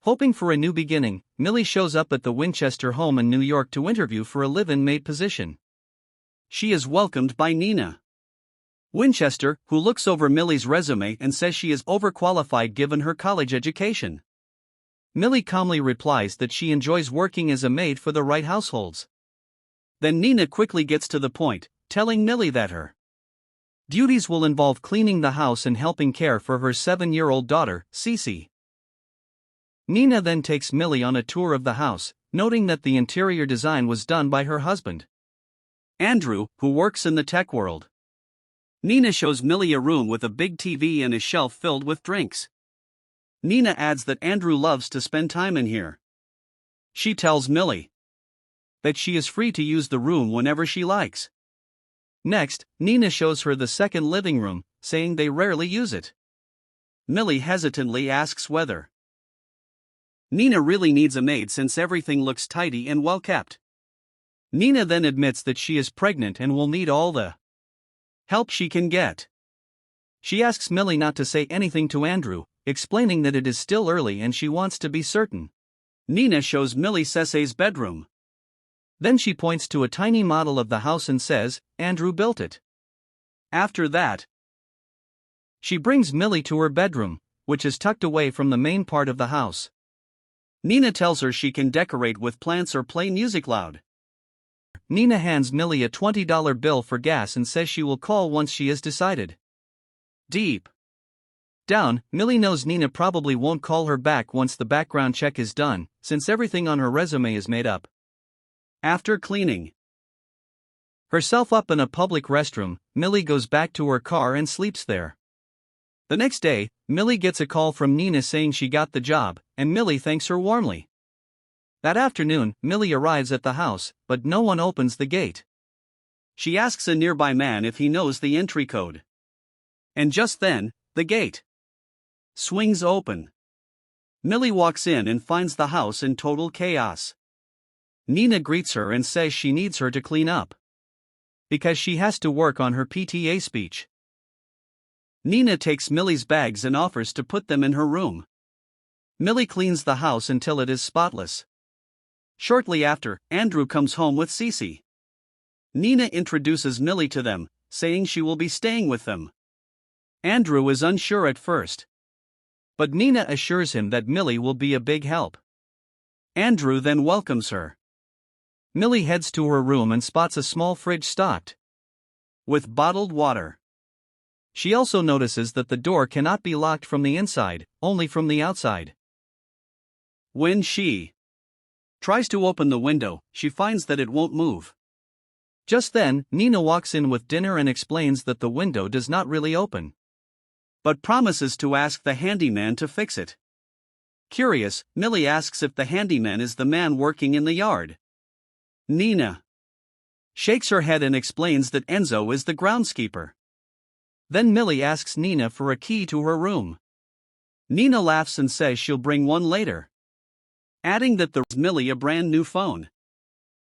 Hoping for a new beginning, Millie shows up at the Winchester home in New York to interview for a live-in maid position. She is welcomed by Nina Winchester, who looks over Millie's resume and says she is overqualified given her college education. Millie calmly replies that she enjoys working as a maid for the right households. Then Nina quickly gets to the point, telling Millie that her duties will involve cleaning the house and helping care for her 7-year-old daughter, Cece. Nina then takes Millie on a tour of the house, noting that the interior design was done by her husband, Andrew, who works in the tech world. Nina shows Millie a room with a big TV and a shelf filled with drinks. Nina adds that Andrew loves to spend time in here. She tells Millie that she is free to use the room whenever she likes. Next, Nina shows her the second living room, saying they rarely use it. Millie hesitantly asks whether Nina really needs a maid since everything looks tidy and well kept. Nina then admits that she is pregnant and will need all the help she can get. She asks Millie not to say anything to Andrew, explaining that it is still early and she wants to be certain. Nina shows Millie Cece's bedroom. Then she points to a tiny model of the house and says, Andrew built it. After that, she brings Millie to her bedroom, which is tucked away from the main part of the house. Nina tells her she can decorate with plants or play music loud. Nina hands Millie a $20 bill for gas and says she will call once she has decided. Deep down, Millie knows Nina probably won't call her back once the background check is done, since everything on her resume is made up. After cleaning herself up in a public restroom, Millie goes back to her car and sleeps there. The next day, Millie gets a call from Nina saying she got the job, and Millie thanks her warmly. That afternoon, Millie arrives at the house, but no one opens the gate. She asks a nearby man if he knows the entry code. And just then, the gate swings open. Millie walks in and finds the house in total chaos. Nina greets her and says she needs her to clean up because she has to work on her PTA speech. Nina takes Millie's bags and offers to put them in her room. Millie cleans the house until it is spotless. Shortly after, Andrew comes home with Cece. Nina introduces Millie to them, saying she will be staying with them. Andrew is unsure at first, but Nina assures him that Millie will be a big help. Andrew then welcomes her. Millie heads to her room and spots a small fridge stocked with bottled water. She also notices that the door cannot be locked from the inside, only from the outside. When she tries to open the window, she finds that it won't move. Just then, Nina walks in with dinner and explains that the window does not really open, but promises to ask the handyman to fix it. Curious, Millie asks if the handyman is the man working in the yard. Nina shakes her head and explains that Enzo is the groundskeeper. Then Millie asks Nina for a key to her room. Nina laughs and says she'll bring one later, adding that there's Millie a brand new phone.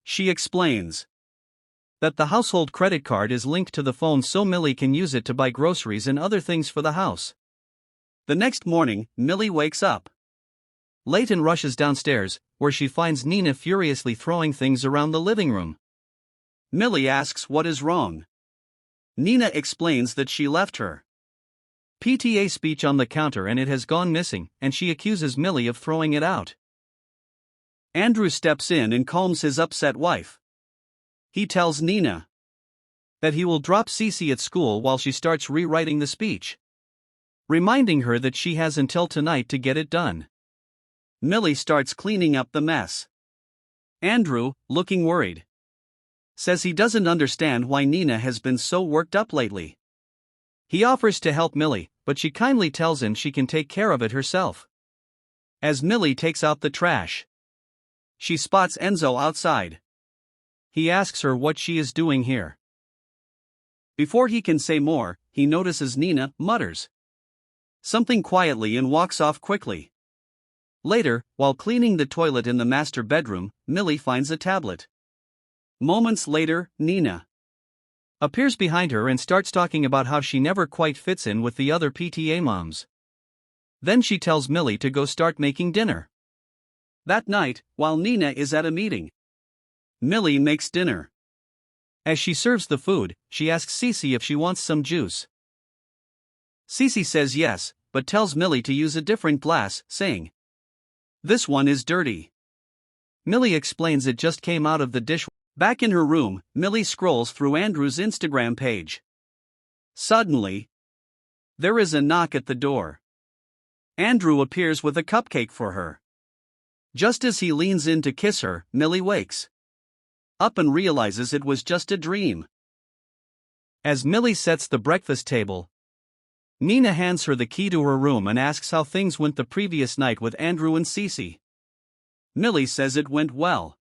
She explains that the household credit card is linked to the phone so Millie can use it to buy groceries and other things for the house. The next morning, Millie wakes up late and rushes downstairs, where she finds Nina furiously throwing things around the living room. Millie asks what is wrong. Nina explains that she left her PTA speech on the counter and it has gone missing, and she accuses Millie of throwing it out. Andrew steps in and calms his upset wife. He tells Nina that he will drop Cece at school while she starts rewriting the speech, reminding her that she has until tonight to get it done. Millie starts cleaning up the mess. Andrew, looking worried, says he doesn't understand why Nina has been so worked up lately. He offers to help Millie, but she kindly tells him she can take care of it herself. As Millie takes out the trash, she spots Enzo outside. He asks her what she is doing here. Before he can say more, he notices Nina mutters something quietly and walks off quickly. Later, while cleaning the toilet in the master bedroom, Millie finds a tablet. Moments later, Nina appears behind her and starts talking about how she never quite fits in with the other PTA moms. Then she tells Millie to go start making dinner. That night, while Nina is at a meeting, Millie makes dinner. As she serves the food, she asks Cece if she wants some juice. Cece says yes, but tells Millie to use a different glass, saying, "This one is dirty." Millie explains it just came out of the dish. Back in her room, Millie scrolls through Andrew's Instagram page. Suddenly, there is a knock at the door. Andrew appears with a cupcake for her. Just as he leans in to kiss her, Millie wakes up and realizes it was just a dream. As Millie sets the breakfast table, Nina hands her the key to her room and asks how things went the previous night with Andrew and Cece. Millie says it went well.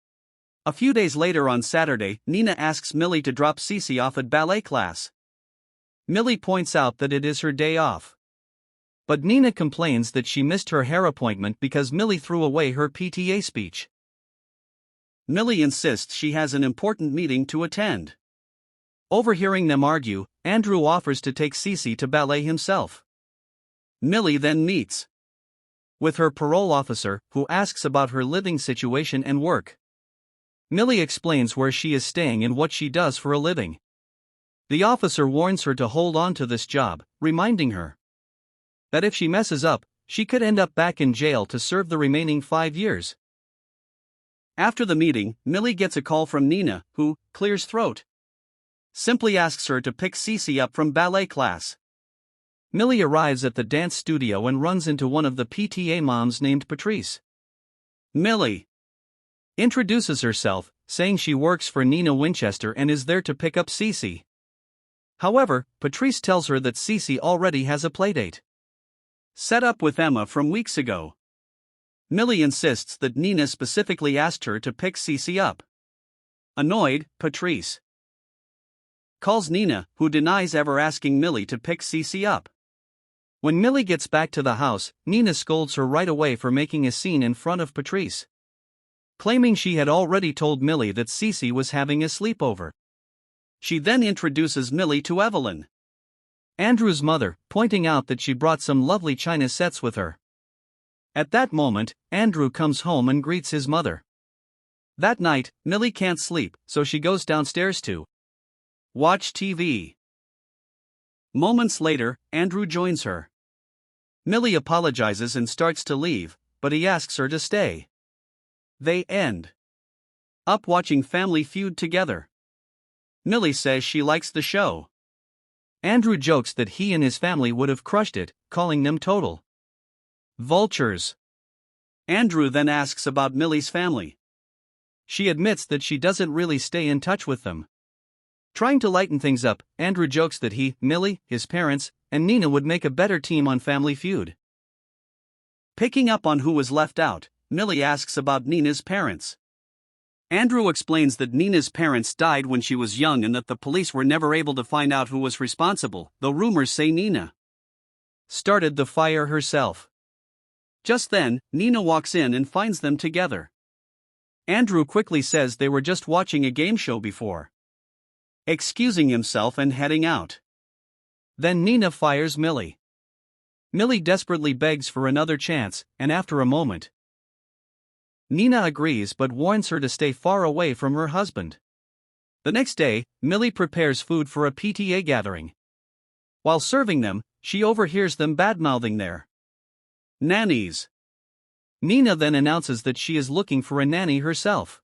A few days later on Saturday, Nina asks Millie to drop Cece off at ballet class. Millie points out that it is her day off. But Nina complains that she missed her hair appointment because Millie threw away her PTA speech. Millie insists she has an important meeting to attend. Overhearing them argue, Andrew offers to take Cece to ballet himself. Millie then meets with her parole officer, who asks about her living situation and work. Millie explains where she is staying and what she does for a living. The officer warns her to hold on to this job, reminding her that if she messes up, she could end up back in jail to serve the remaining 5 years. After the meeting, Millie gets a call from Nina, who clears throat. Simply asks her to pick Cece up from ballet class. Millie arrives at the dance studio and runs into one of the PTA moms named Patrice. Millie introduces herself, saying she works for Nina Winchester and is there to pick up Cece. However, Patrice tells her that Cece already has a playdate set up with Emma from weeks ago. Millie insists that Nina specifically asked her to pick Cece up. Annoyed, Patrice calls Nina, who denies ever asking Millie to pick Cece up. When Millie gets back to the house, Nina scolds her right away for making a scene in front of Patrice, claiming she had already told Millie that Cece was having a sleepover. She then introduces Millie to Evelyn, Andrew's mother, pointing out that she brought some lovely china sets with her. At that moment, Andrew comes home and greets his mother. That night, Millie can't sleep, so she goes downstairs to watch TV. Moments later, Andrew joins her. Millie apologizes and starts to leave, but he asks her to stay. They end up watching Family Feud together. Millie says she likes the show. Andrew jokes that he and his family would have crushed it, calling them total vultures. Andrew then asks about Millie's family. She admits that she doesn't really stay in touch with them. Trying to lighten things up, Andrew jokes that he, Millie, his parents, and Nina would make a better team on Family Feud. Picking up on who was left out, Millie asks about Nina's parents. Andrew explains that Nina's parents died when she was young and that the police were never able to find out who was responsible, though rumors say Nina started the fire herself. Just then, Nina walks in and finds them together. Andrew quickly says they were just watching a game show before excusing himself and heading out. Then Nina fires Millie. Millie desperately begs for another chance, and after a moment, Nina agrees but warns her to stay far away from her husband. The next day, Millie prepares food for a PTA gathering. While serving them, she overhears them badmouthing their nannies. Nina then announces that she is looking for a nanny herself.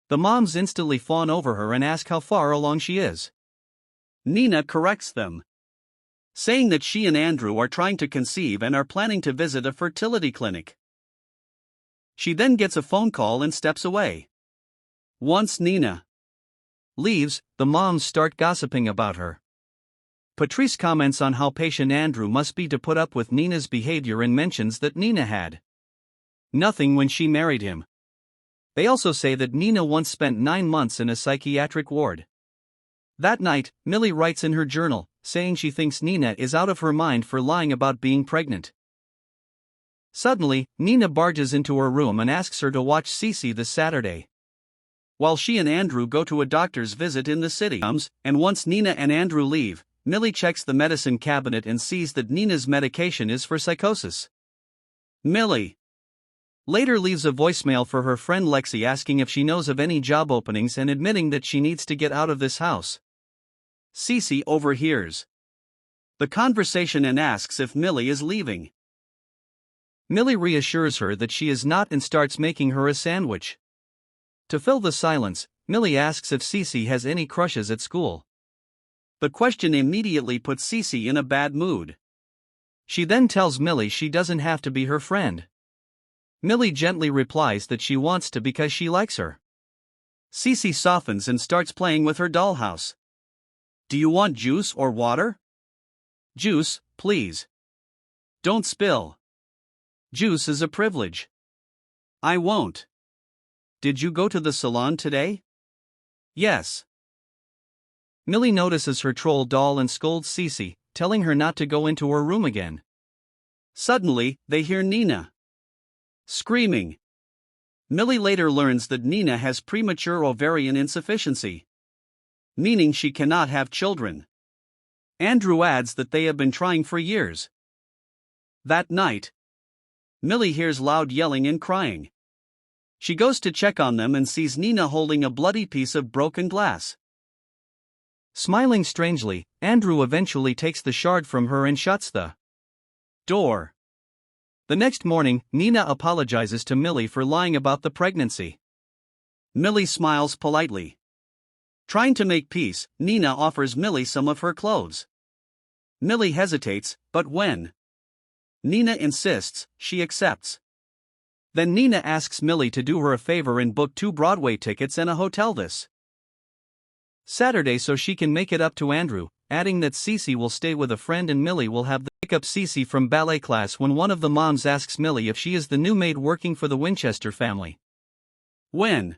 The moms instantly fawn over her and ask how far along she is. Nina corrects them, saying that she and Andrew are trying to conceive and are planning to visit a fertility clinic. She then gets a phone call and steps away. Once Nina leaves, the moms start gossiping about her. Patrice comments on how patient Andrew must be to put up with Nina's behavior and mentions that Nina had nothing when she married him. They also say that Nina once spent 9 months in a psychiatric ward. That night, Millie writes in her journal, saying she thinks Nina is out of her mind for lying about being pregnant. Suddenly, Nina barges into her room and asks her to watch Cece this Saturday, while she and Andrew go to a doctor's visit in the city. And once Nina and Andrew leave, Millie checks the medicine cabinet and sees that Nina's medication is for psychosis. Millie Later leaves a voicemail for her friend Lexi asking if she knows of any job openings and admitting that she needs to get out of this house. Cece overhears the conversation and asks if Millie is leaving. Millie reassures her that she is not and starts making her a sandwich. To fill the silence, Millie asks if Cece has any crushes at school. The question immediately puts Cece in a bad mood. She then tells Millie she doesn't have to be her friend. Millie gently replies that she wants to because she likes her. Cece softens and starts playing with her dollhouse. Do you want juice or water? Juice, please. Don't spill. Juice is a privilege. I won't. Did you go to the salon today? Yes. Millie notices her troll doll and scolds Cece, telling her not to go into her room again. Suddenly, they hear Nina screaming. Millie later learns that Nina has premature ovarian insufficiency, meaning she cannot have children. Andrew adds that they have been trying for years. That night, Millie hears loud yelling and crying. She goes to check on them and sees Nina holding a bloody piece of broken glass. Smiling strangely, Andrew eventually takes the shard from her and shuts the door. The next morning, Nina apologizes to Millie for lying about the pregnancy. Millie smiles politely. Trying to make peace, Nina offers Millie some of her clothes. Millie hesitates, but when Nina insists, she accepts. Then Nina asks Millie to do her a favor and book 2 Broadway tickets and a hotel this Saturday so she can make it up to Andrew, adding that Cece will stay with a friend and Millie will have the pick up Cece from ballet class when one of the moms asks Millie if she is the new maid working for the Winchester family. When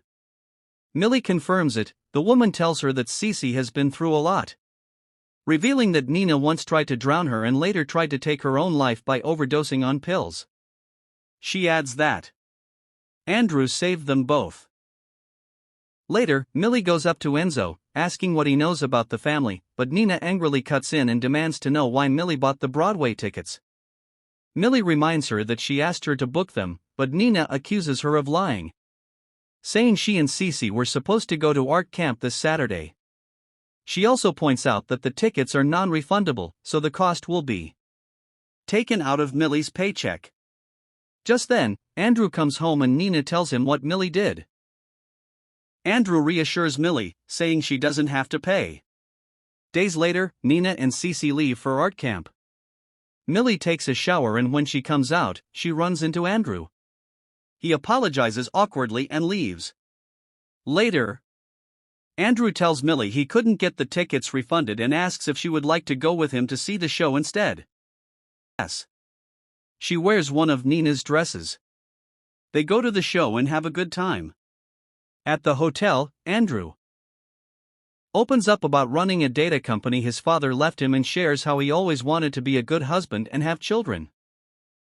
Millie confirms it, the woman tells her that Cece has been through a lot, revealing that Nina once tried to drown her and later tried to take her own life by overdosing on pills. She adds that Andrew saved them both. Later, Millie goes up to Enzo, asking what he knows about the family, but Nina angrily cuts in and demands to know why Millie bought the Broadway tickets. Millie reminds her that she asked her to book them, but Nina accuses her of lying, saying she and Cece were supposed to go to art camp this Saturday. She also points out that the tickets are non-refundable, so the cost will be taken out of Millie's paycheck. Just then, Andrew comes home and Nina tells him what Millie did. Andrew reassures Millie, saying she doesn't have to pay. Days later, Nina and Cece leave for art camp. Millie takes a shower and when she comes out, she runs into Andrew. He apologizes awkwardly and leaves. Later, Andrew tells Millie he couldn't get the tickets refunded and asks if she would like to go with him to see the show instead. Yes. She wears one of Nina's dresses. They go to the show and have a good time. At the hotel, Andrew opens up about running a data company his father left him and shares how he always wanted to be a good husband and have children.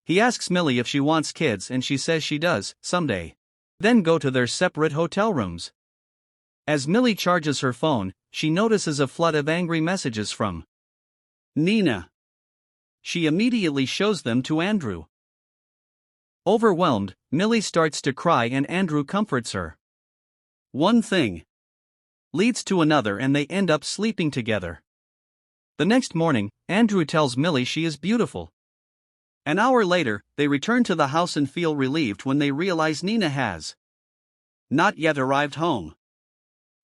He asks Millie if she wants kids and she says she does, someday. Then go to their separate hotel rooms. As Millie charges her phone, she notices a flood of angry messages from Nina. She immediately shows them to Andrew. Overwhelmed, Millie starts to cry and Andrew comforts her. One thing leads to another and they end up sleeping together. The next morning, Andrew tells Millie she is beautiful. An hour later, they return to the house and feel relieved when they realize Nina has not yet arrived home.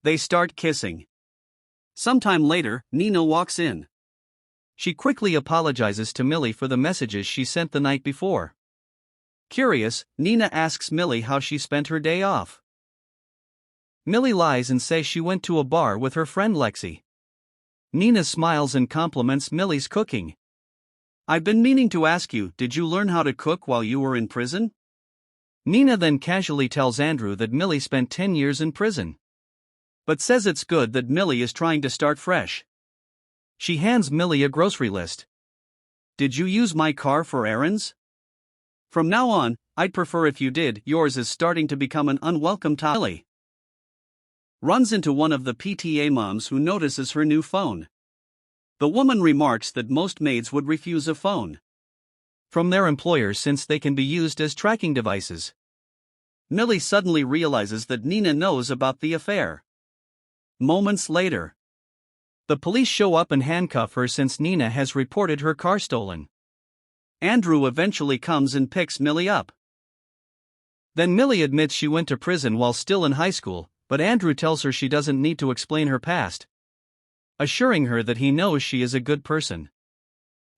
They start kissing. Sometime later, Nina walks in. She quickly apologizes to Millie for the messages she sent the night before. Curious, Nina asks Millie how she spent her day off. Millie lies and says she went to a bar with her friend Lexi. Nina smiles and compliments Millie's cooking. I've been meaning to ask you, did you learn how to cook while you were in prison? Nina then casually tells Andrew that Millie spent 10 years in prison, but says it's good that Millie is trying to start fresh. She hands Millie a grocery list. Did you use my car for errands? From now on, I'd prefer if you did. Yours is starting to become an unwelcome topic. Millie runs into one of the PTA moms who notices her new phone. The woman remarks that most maids would refuse a phone from their employer since they can be used as tracking devices. Millie suddenly realizes that Nina knows about the affair. Moments later, the police show up and handcuff her since Nina has reported her car stolen. Andrew eventually comes and picks Millie up. Then Millie admits she went to prison while still in high school, but Andrew tells her she doesn't need to explain her past, assuring her that he knows she is a good person.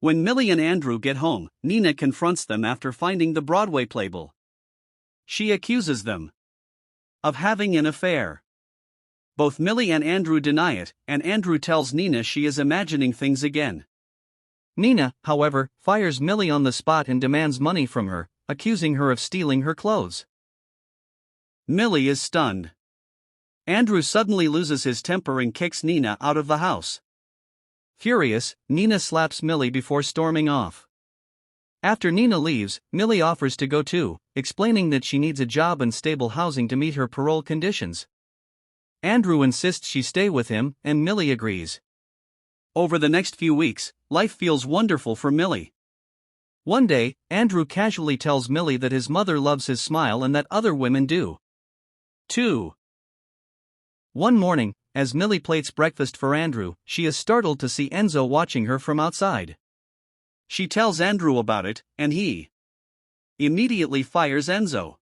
When Millie and Andrew get home, Nina confronts them after finding the Broadway playbill. She accuses them of having an affair. Both Millie and Andrew deny it, and Andrew tells Nina she is imagining things again. Nina, however, fires Millie on the spot and demands money from her, accusing her of stealing her clothes. Millie is stunned. Andrew suddenly loses his temper and kicks Nina out of the house. Furious, Nina slaps Millie before storming off. After Nina leaves, Millie offers to go too, explaining that she needs a job and stable housing to meet her parole conditions. Andrew insists she stay with him, and Millie agrees. Over the next few weeks, life feels wonderful for Millie. One day, Andrew casually tells Millie that his mother loves his smile and that other women do too. One morning, as Millie plates breakfast for Andrew, she is startled to see Enzo watching her from outside. She tells Andrew about it, and he immediately fires Enzo.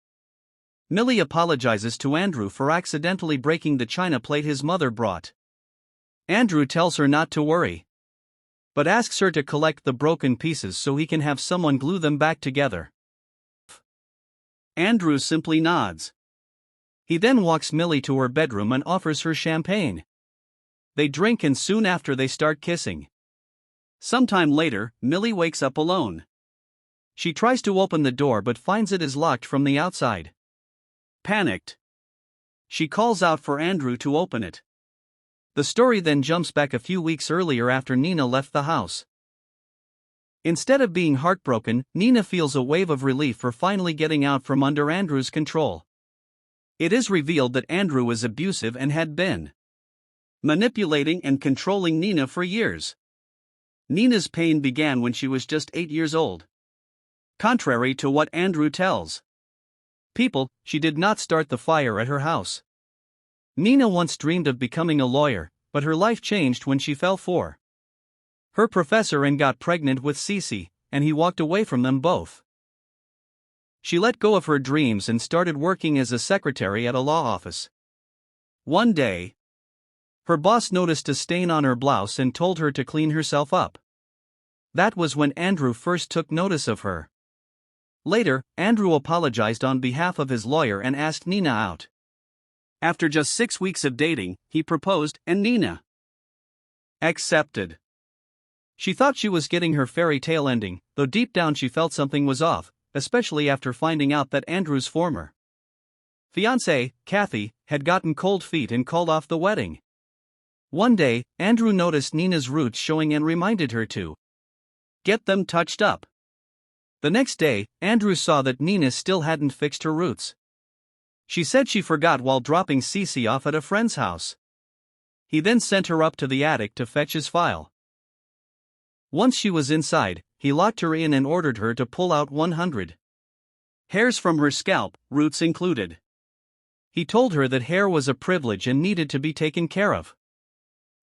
Millie apologizes to Andrew for accidentally breaking the china plate his mother brought. Andrew tells her not to worry, but asks her to collect the broken pieces so he can have someone glue them back together. Andrew simply nods. He then walks Millie to her bedroom and offers her champagne. They drink and soon after they start kissing. Sometime later, Millie wakes up alone. She tries to open the door but finds it is locked from the outside. Panicked, she calls out for Andrew to open it. The story then jumps back a few weeks earlier after Nina left the house. Instead of being heartbroken, Nina feels a wave of relief for finally getting out from under Andrew's control. It is revealed that Andrew was abusive and had been manipulating and controlling Nina for years. Nina's pain began when she was just 8 years old. Contrary to what Andrew tells people, she did not start the fire at her house. Nina once dreamed of becoming a lawyer, but her life changed when she fell for her professor and got pregnant with Cece, and he walked away from them both. She let go of her dreams and started working as a secretary at a law office. One day, her boss noticed a stain on her blouse and told her to clean herself up. That was when Andrew first took notice of her. Later, Andrew apologized on behalf of his lawyer and asked Nina out. After just 6 weeks of dating, he proposed, and Nina accepted. She thought she was getting her fairy tale ending, though deep down she felt something was off, especially after finding out that Andrew's former fiancée, Kathy, had gotten cold feet and called off the wedding. One day, Andrew noticed Nina's roots showing and reminded her to get them touched up. The next day, Andrew saw that Nina still hadn't fixed her roots. She said she forgot while dropping Cece off at a friend's house. He then sent her up to the attic to fetch his file. Once she was inside, he locked her in and ordered her to pull out 100 hairs from her scalp, roots included. He told her that hair was a privilege and needed to be taken care of.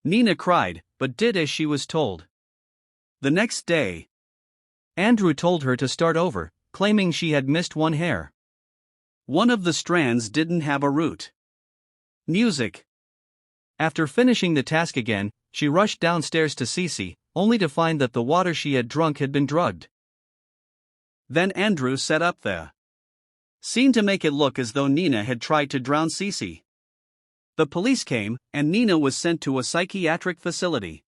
Nina cried, but did as she was told. The next day, Andrew told her to start over, claiming she had missed one hair. One of the strands didn't have a root. Music. After finishing the task again, she rushed downstairs to Cece, only to find that the water she had drunk had been drugged. Then Andrew set up the scene to make it look as though Nina had tried to drown Cece. The police came, and Nina was sent to a psychiatric facility.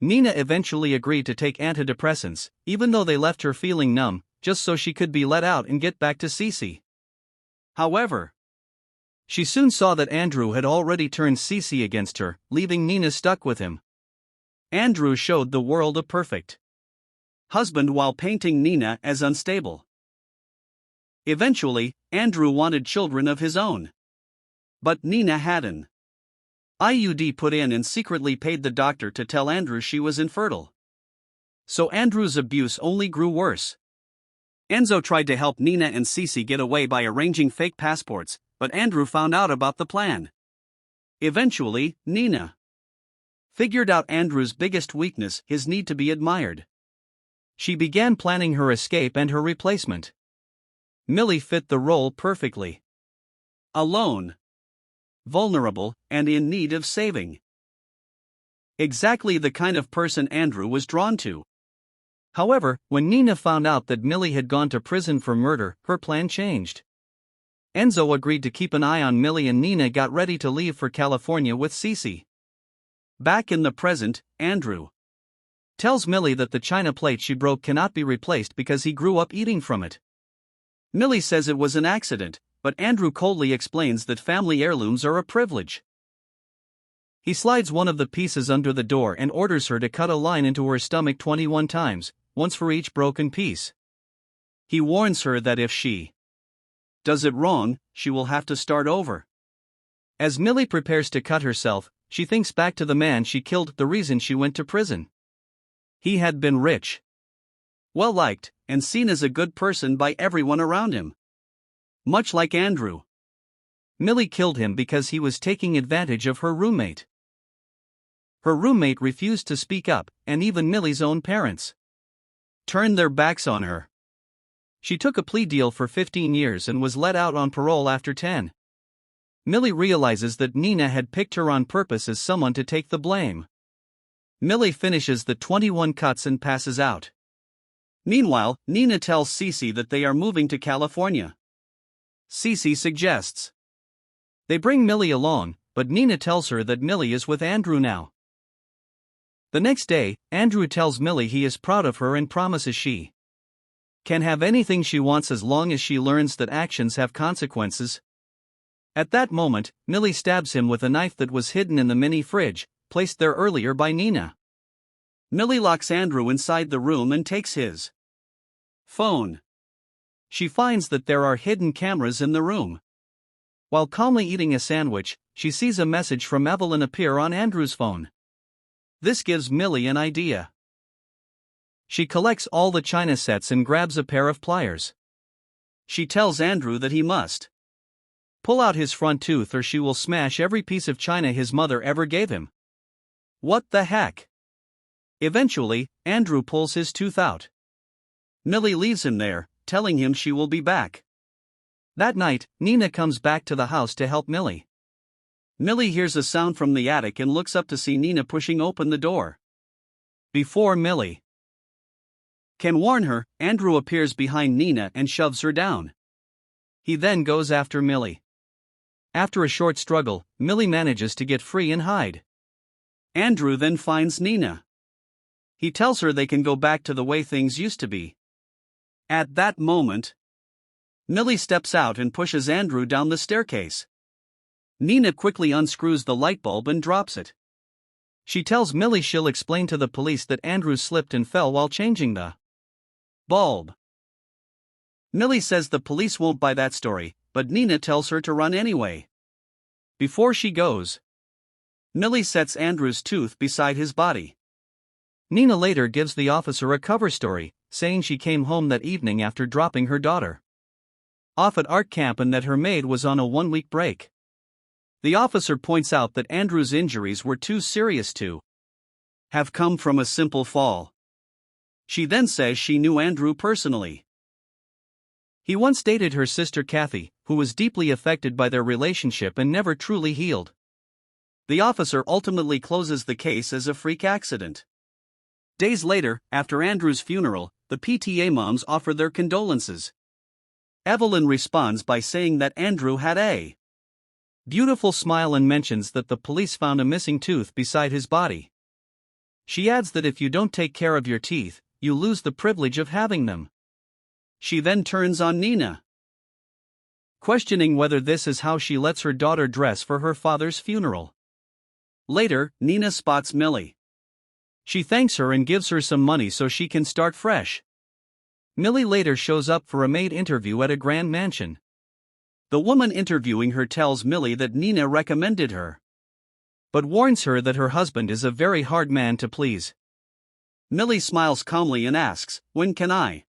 Nina eventually agreed to take antidepressants, even though they left her feeling numb, just so she could be let out and get back to Cece. However, she soon saw that Andrew had already turned Cece against her, leaving Nina stuck with him. Andrew showed the world a perfect husband while painting Nina as unstable. Eventually, Andrew wanted children of his own. But Nina had an IUD put in and secretly paid the doctor to tell Andrew she was infertile. So Andrew's abuse only grew worse. Enzo tried to help Nina and Cece get away by arranging fake passports, but Andrew found out about the plan. Eventually, Nina figured out Andrew's biggest weakness, his need to be admired. She began planning her escape and her replacement. Millie fit the role perfectly. Alone, vulnerable, and in need of saving. Exactly the kind of person Andrew was drawn to. However, when Nina found out that Millie had gone to prison for murder, her plan changed. Enzo agreed to keep an eye on Millie and Nina got ready to leave for California with Cece. Back in the present, Andrew tells Millie that the china plate she broke cannot be replaced because he grew up eating from it. Millie says it was an accident, but Andrew coldly explains that family heirlooms are a privilege. He slides one of the pieces under the door and orders her to cut a line into her stomach 21 times, once for each broken piece. He warns her that if she does it wrong, she will have to start over. As Millie prepares to cut herself, she thinks back to the man she killed, the reason she went to prison. He had been rich, well liked, and seen as a good person by everyone around him. Much like Andrew. Millie killed him because he was taking advantage of her roommate. Her roommate refused to speak up, and even Millie's own parents turned their backs on her. She took a plea deal for 15 years and was let out on parole after 10. Millie realizes that Nina had picked her on purpose as someone to take the blame. Millie finishes the 21 cuts and passes out. Meanwhile, Nina tells Cece that they are moving to California. Cece suggests they bring Millie along, but Nina tells her that Millie is with Andrew now. The next day, Andrew tells Millie he is proud of her and promises she can have anything she wants as long as she learns that actions have consequences. At that moment, Millie stabs him with a knife that was hidden in the mini fridge, placed there earlier by Nina. Millie locks Andrew inside the room and takes his phone. She finds that there are hidden cameras in the room. While calmly eating a sandwich, she sees a message from Evelyn appear on Andrew's phone. This gives Millie an idea. She collects all the china sets and grabs a pair of pliers. She tells Andrew that he must pull out his front tooth or she will smash every piece of china his mother ever gave him. What the heck? Eventually, Andrew pulls his tooth out. Millie leaves him there, telling him she will be back. That night, Nina comes back to the house to help Millie. Millie hears a sound from the attic and looks up to see Nina pushing open the door. Before Millie can warn her, Andrew appears behind Nina and shoves her down. He then goes after Millie. After a short struggle, Millie manages to get free and hide. Andrew then finds Nina. He tells her they can go back to the way things used to be. At that moment, Millie steps out and pushes Andrew down the staircase. Nina quickly unscrews the light bulb and drops it. She tells Millie she'll explain to the police that Andrew slipped and fell while changing the bulb. Millie says the police won't buy that story, but Nina tells her to run anyway. Before she goes, Millie sets Andrew's tooth beside his body. Nina later gives the officer a cover story, saying she came home that evening after dropping her daughter off at art camp and that her maid was on a 1-week break. The officer points out that Andrew's injuries were too serious to have come from a simple fall. She then says she knew Andrew personally. He once dated her sister Kathy, who was deeply affected by their relationship and never truly healed. The officer ultimately closes the case as a freak accident. Days later, after Andrew's funeral, the PTA moms offer their condolences. Evelyn responds by saying that Andrew had a beautiful smile and mentions that the police found a missing tooth beside his body. She adds that if you don't take care of your teeth, you lose the privilege of having them. She then turns on Nina, questioning whether this is how she lets her daughter dress for her father's funeral. Later, Nina spots Millie. She thanks her and gives her some money so she can start fresh. Millie later shows up for a maid interview at a grand mansion. The woman interviewing her tells Millie that Nina recommended her, but warns her that her husband is a very hard man to please. Millie smiles calmly and asks, "When can I